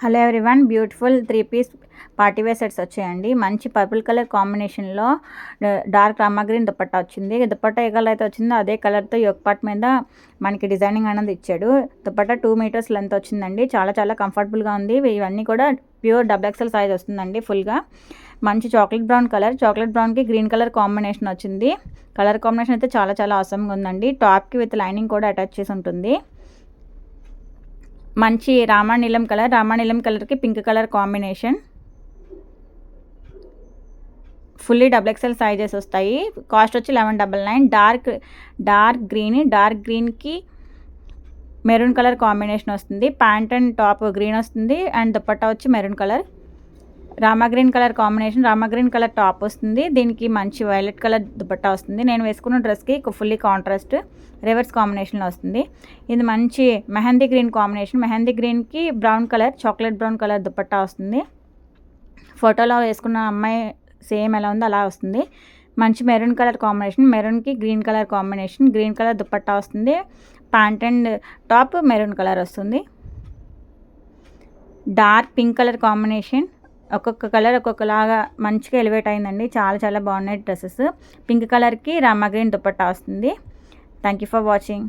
Hello everyone, beautiful 3 piece party wear sets వచ్చాయండి. మంచి purple colour కాంబినేషన్లో డార్క్ రామా గ్రీన్ దుపట్టా వచ్చింది. దుపట్టా ఏ కలర్ అయితే వచ్చిందో అదే కలర్తో యోక్ పార్ట్ మీద మనకి డిజైనింగ్ అనేది ఇచ్చాడు. దుపట్టా 2 మీటర్స్ లెంత్ వచ్చిందండి. చాలా చాలా కంఫర్టబుల్గా ఉంది. ఇవన్నీ కూడా ప్యూర్ XXL సైజ్ వస్తుందండి. ఫుల్గా మంచి చాక్లెట్ బ్రౌన్కి గ్రీన్ కలర్ కాంబినేషన్ వచ్చింది. కలర్ కాంబినేషన్ అయితే చాలా చాలా అవసరంగా ఉందండి. టాప్కి విత్ లైనింగ్ కూడా అటాచ్ చేసి ఉంటుంది. మంచి రామానీలం కలర్కి pink colour combination. Fully XXL sizes వస్తాయి. కాస్ట్ వచ్చి 1199. డార్క్ గ్రీన్కి మెరూన్ కలర్ కాంబినేషన్ వస్తుంది. ప్యాంట్ అండ్ టాప్ గ్రీన్ వస్తుంది అండ్ దుపట్టా వచ్చి maroon colour. Rama green colour top వస్తుంది. దీనికి మంచి వైలెట్ కలర్ దుపట్టా వస్తుంది. నేను వేసుకున్న డ్రెస్కి ఫుల్లీ కాంట్రాస్ట్ రివర్స్ కాంబినేషన్లో వస్తుంది. ఇది మంచి మెహందీ గ్రీన్ కాంబినేషన్. మెహందీ గ్రీన్కి చాక్లెట్ బ్రౌన్ కలర్ దుపట్టా వస్తుంది. ఫోటోలో వేసుకున్న అమ్మాయి సేమ్ ఎలా ఉందో అలా వస్తుంది. మంచి మెరూన్ కలర్ కాంబినేషన్. మెరూన్కి green colour combination. Green colour dupatta వస్తుంది. Pant and top maroon colour వస్తుంది. Dark pink colour combination. ఒక్కొక్క కలర్ ఒక్కొక్కలాగా మంచిగా ఎలివేట్ అయిందండి. చాలా చాలా బాగున్నాయి డ్రెస్సెస్. పింక్ కలర్కి రామా గ్రీన్ దుపట్టా వస్తుంది. Thank you for watching.